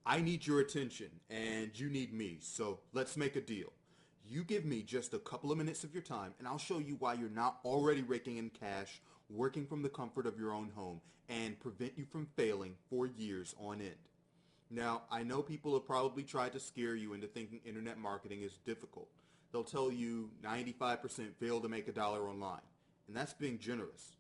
I need your attention and you need me, so let's make a deal. You give me just a couple of minutes of your time and I'll show you why you're not already raking in cash, working from the comfort of your own home, and prevent you from failing for years on end. Now, I know people have probably tried to scare you into thinking internet marketing is difficult. They'll tell you 95% fail to make a dollar online, and that's being generous.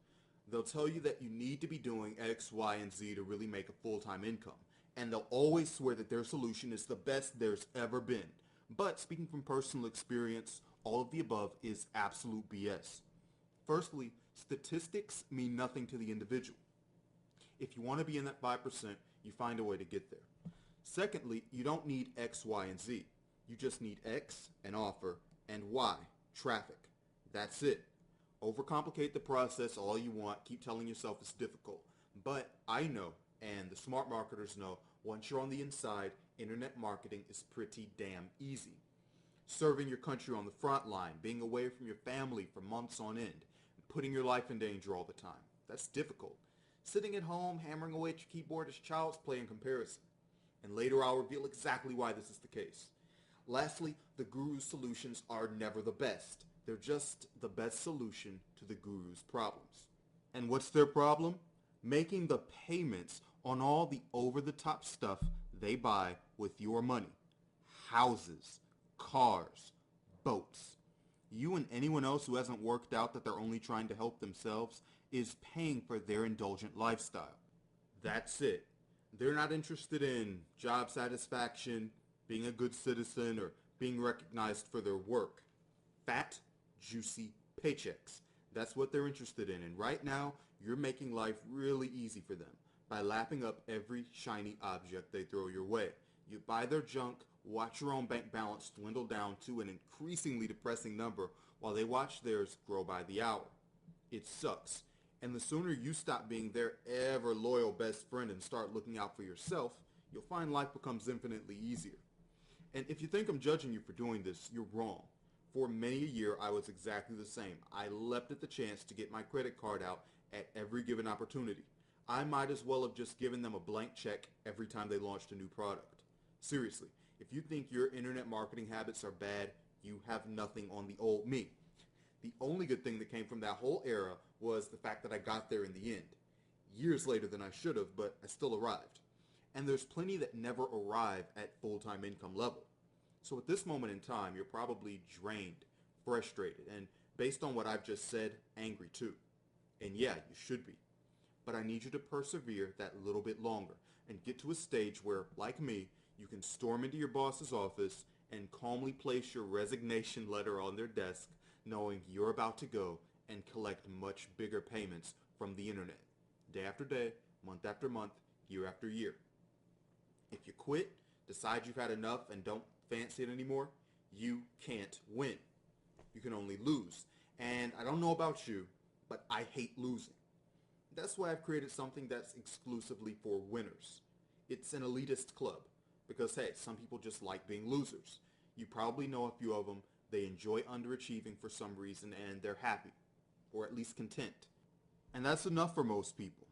They'll tell you that you need to be doing X, Y, and Z to really make a full-time income, and they'll always swear that their solution is the best there's ever been. But speaking from personal experience, all of the above is absolute BS. Firstly, statistics mean nothing to the individual. If you want to be in that 5%, you find a way to get there. Secondly, you don't need X, Y, and Z. You just need X, an offer, and Y, traffic. That's it. Overcomplicate the process all you want. Keep telling yourself it's difficult. But I know, and the smart marketers know, once you're on the inside, internet marketing is pretty damn easy. Serving your country on the front line, being away from your family for months on end, and putting your life in danger all the time. That's difficult. Sitting at home, hammering away at your keyboard is child's play in comparison. And later I'll reveal exactly why this is the case. Lastly, the guru's solutions are never the best. They're just the best solution to the guru's problems. And what's their problem? Making the payments on all the over-the-top stuff they buy with your money. Houses, cars, boats. You and anyone else who hasn't worked out that they're only trying to help themselves is paying for their indulgent lifestyle. That's it. They're not interested in job satisfaction, being a good citizen, or being recognized for their work. Fat, juicy paychecks. That's what they're interested in. And right now, you're making life really easy for them by lapping up every shiny object they throw your way. You buy their junk, watch your own bank balance dwindle down to an increasingly depressing number while they watch theirs grow by the hour. It sucks. And the sooner you stop being their ever loyal best friend and start looking out for yourself, you'll find life becomes infinitely easier. And if you think I'm judging you for doing this, you're wrong. For many a year, I was exactly the same. I leapt at the chance to get my credit card out at every given opportunity. I might as well have just given them a blank check every time they launched a new product. Seriously, if you think your internet marketing habits are bad, you have nothing on the old me. The only good thing that came from that whole era was the fact that I got there in the end. Years later than I should have, but I still arrived. And there's plenty that never arrive at full-time income level. So at this moment in time, you're probably drained, frustrated, and based on what I've just said, angry too. And yeah, you should be. But I need you to persevere that little bit longer and get to a stage where, like me, you can storm into your boss's office and calmly place your resignation letter on their desk, knowing you're about to go and collect much bigger payments from the internet, day after day, month after month, year after year. If you quit, decide you've had enough and don't fancy it anymore, you can't win. You can only lose. And I don't know about you, but I hate losing. That's why I've created something that's exclusively for winners. It's an elitist club because, hey, some people just like being losers. You probably know a few of them. They enjoy underachieving for some reason and they're happy, or at least content. And that's enough for most people.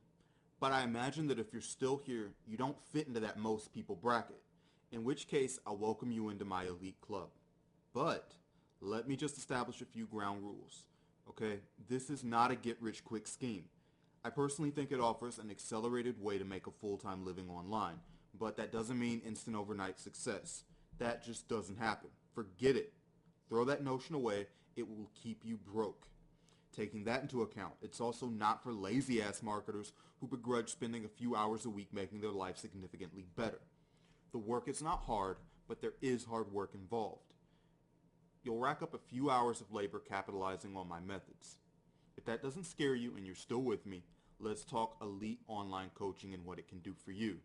But I imagine that if you're still here, you don't fit into that most people bracket, in which case I'll welcome you into my elite club. But let me just establish a few ground rules. Okay, this is not a get-rich-quick scheme. I personally think it offers an accelerated way to make a full-time living online, but that doesn't mean instant overnight success. That just doesn't happen. Forget it. Throw that notion away. It will keep you broke. Taking that into account, it's also not for lazy-ass marketers who begrudge spending a few hours a week making their life significantly better. The work is not hard, but there is hard work involved. You'll rack up a few hours of labor capitalizing on my methods. If that doesn't scare you and you're still with me, let's talk elite online coaching and what it can do for you.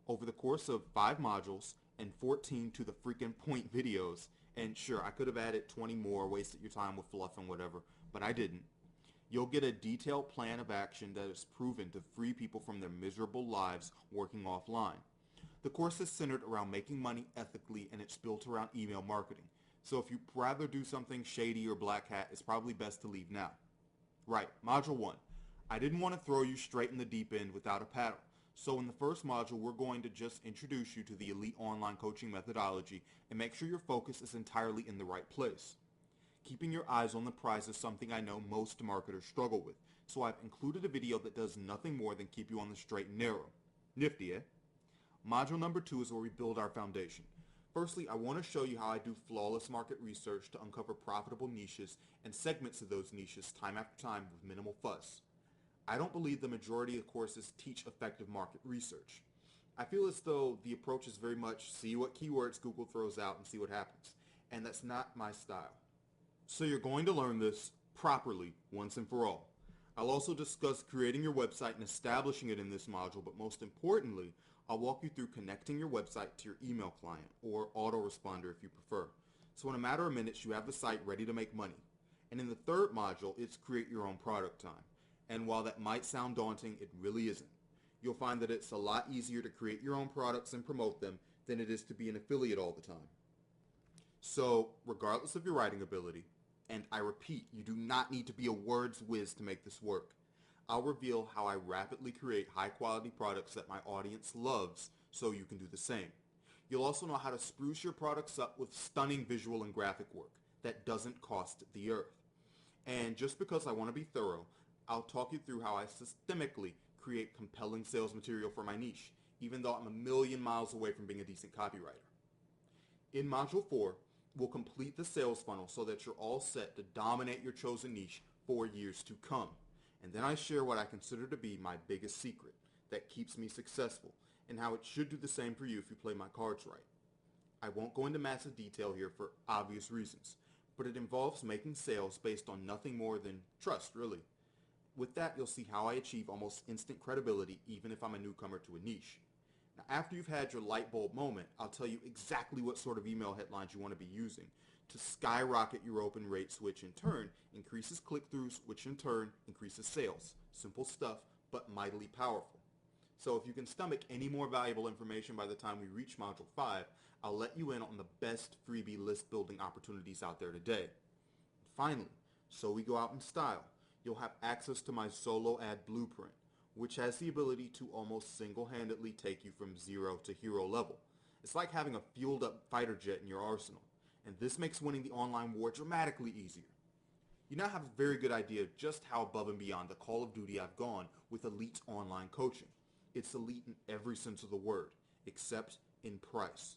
Over the course of 5 modules and 14 to the freaking point videos, and sure, I could have added 20 more, wasted your time with fluff and whatever, but I didn't. You'll get a detailed plan of action that is proven to free people from their miserable lives working offline. The course is centered around making money ethically and it's built around email marketing. So if you'd rather do something shady or black hat, it's probably best to leave now. Right, Module 1. I didn't want to throw you straight in the deep end without a paddle. So in the first module, we're going to just introduce you to the elite online coaching methodology and make sure your focus is entirely in the right place. Keeping your eyes on the prize is something I know most marketers struggle with, so I've included a video that does nothing more than keep you on the straight and narrow. Nifty, eh? Module number 2 is where we build our foundation. Firstly, I want to show you how I do flawless market research to uncover profitable niches and segments of those niches time after time with minimal fuss. I don't believe the majority of courses teach effective market research. I feel as though the approach is very much see what keywords Google throws out and see what happens, and that's not my style. So you're going to learn this properly once and for all. I'll also discuss creating your website and establishing it in this module, but most importantly, I'll walk you through connecting your website to your email client, or autoresponder if you prefer. So in a matter of minutes, you have the site ready to make money. And in the third module, it's create your own product time. And while that might sound daunting, it really isn't. You'll find that it's a lot easier to create your own products and promote them than it is to be an affiliate all the time. So regardless of your writing ability, and I repeat, you do not need to be a words whiz to make this work, I'll reveal how I rapidly create high-quality products that my audience loves so you can do the same. You'll also know how to spruce your products up with stunning visual and graphic work that doesn't cost the earth. And just because I want to be thorough, I'll talk you through how I systemically create compelling sales material for my niche, even though I'm a million miles away from being a decent copywriter. In Module 4, we'll complete the sales funnel so that you're all set to dominate your chosen niche for years to come. And then I share what I consider to be my biggest secret that keeps me successful and how it should do the same for you if you play my cards right. I won't go into massive detail here for obvious reasons, but it involves making sales based on nothing more than trust, really. With that, you'll see how I achieve almost instant credibility even if I'm a newcomer to a niche. Now, after you've had your light bulb moment, I'll tell you exactly what sort of email headlines you want to be using to skyrocket your open rates, which in turn increases click-throughs, which in turn increases sales. Simple stuff, but mightily powerful. So if you can stomach any more valuable information by the time we reach Module 5, I'll let you in on the best freebie list building opportunities out there today. Finally, so we go out in style, you'll have access to my solo ad blueprint, which has the ability to almost single-handedly take you from zero to hero level. It's like having a fueled-up fighter jet in your arsenal, and this makes winning the online war dramatically easier. You now have a very good idea of just how above and beyond the Call of Duty I've gone with elite online coaching. It's elite in every sense of the word, except in price.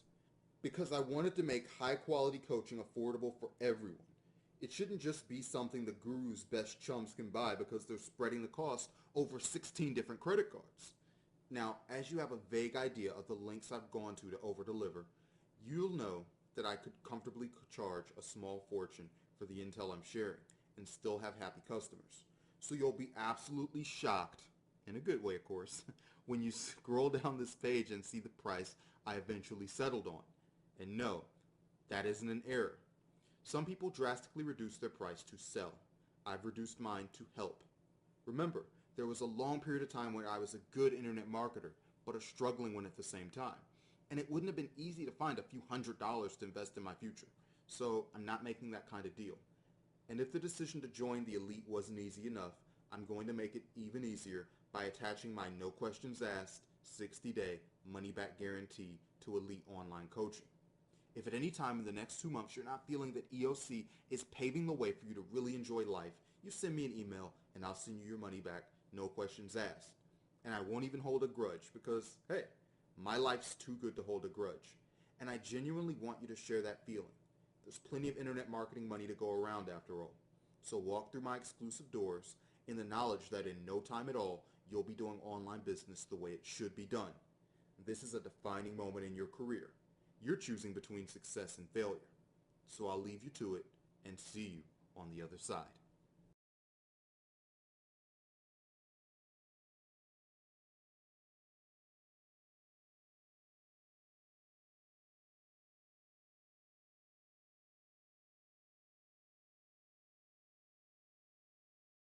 Because I wanted to make high-quality coaching affordable for everyone. It shouldn't just be something the guru's best chums can buy because they're spreading the cost over 16 different credit cards. Now, as you have a vague idea of the lengths I've gone to over-deliver, you'll know that I could comfortably charge a small fortune for the intel I'm sharing and still have happy customers. So you'll be absolutely shocked, in a good way of course, when you scroll down this page and see the price I eventually settled on. And no, that isn't an error. Some people drastically reduce their price to sell. I've reduced mine to help. Remember, there was a long period of time when I was a good internet marketer, but a struggling one at the same time. And it wouldn't have been easy to find a few $100s to invest in my future. So I'm not making that kind of deal. And if the decision to join the elite wasn't easy enough, I'm going to make it even easier by attaching my no questions asked 60-day money-back guarantee to elite online coaching. If at any time in the next 2 months you're not feeling that EOC is paving the way for you to really enjoy life, you send me an email and I'll send you your money back, no questions asked. And I won't even hold a grudge because, hey, my life's too good to hold a grudge. And I genuinely want you to share that feeling. There's plenty of internet marketing money to go around after all. So walk through my exclusive doors in the knowledge that in no time at all, you'll be doing online business the way it should be done. This is a defining moment in your career. You're choosing between success and failure. So I'll leave you to it and see you on the other side.